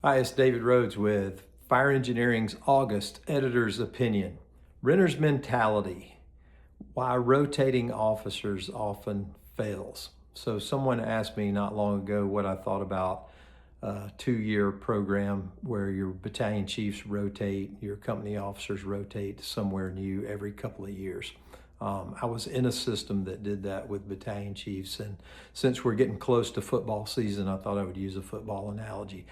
Hi, it's David Rhodes with Fire Engineering's August Editor's Opinion. Renter's Mentality, Why Rotating Officers Often Fails. So someone asked me not long ago what I thought about a 2-year program where your battalion chiefs rotate, your company officers rotate somewhere new every couple of years. I was in a system that did that with battalion chiefs, and since we're getting close to football season, I thought I would use a football analogy.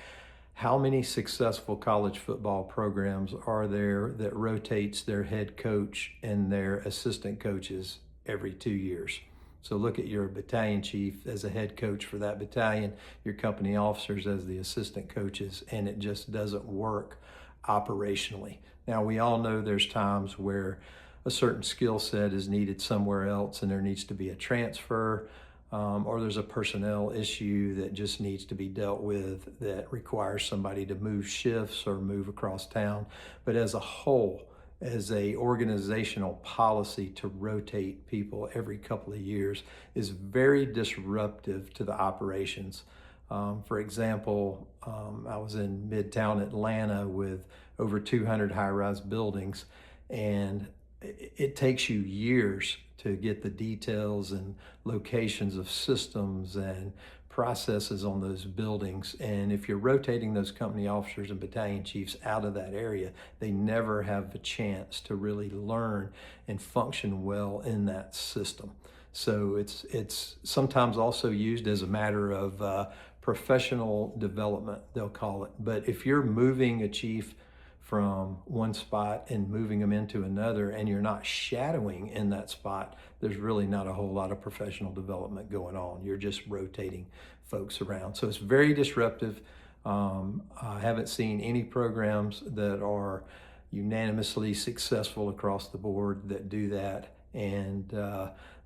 How many successful college football programs are there that rotates their head coach and their assistant coaches every 2 years? So look at your battalion chief as a head coach for that battalion, your company officers as the assistant coaches, and it just doesn't work operationally. Now, we all know there's times where a certain skill set is needed somewhere else and there needs to be a transfer, or there's a personnel issue that just needs to be dealt with that requires somebody to move shifts or move across town. But as a whole, as a organizational policy to rotate people every couple of years is very disruptive to the operations. For example, I was in Midtown Atlanta with over 200 high-rise buildings, and it takes you years to get the details and locations of systems and processes on those buildings. And if you're rotating those company officers and battalion chiefs out of that area, they never have a chance to really learn and function well in that system. So it's sometimes also used as a matter of professional development, they'll call it. But if you're moving a chief from one spot and moving them into another, and you're not shadowing in that spot, there's really not a whole lot of professional development going on. You're just rotating folks around. So it's very disruptive. I haven't seen any programs that are unanimously successful across the board that do that. And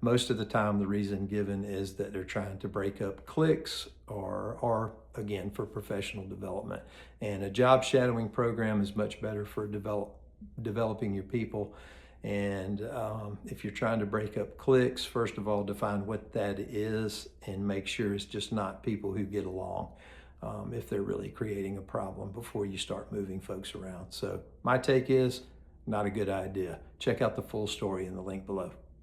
most of the time, the reason given is that they're trying to break up cliques or again, for professional development. And a job shadowing program is much better for developing your people. And if you're trying to break up cliques, first of all, define what that is and make sure it's just not people who get along. If they're really creating a problem before you start moving folks around. So my take is not a good idea. Check out the full story in the link below.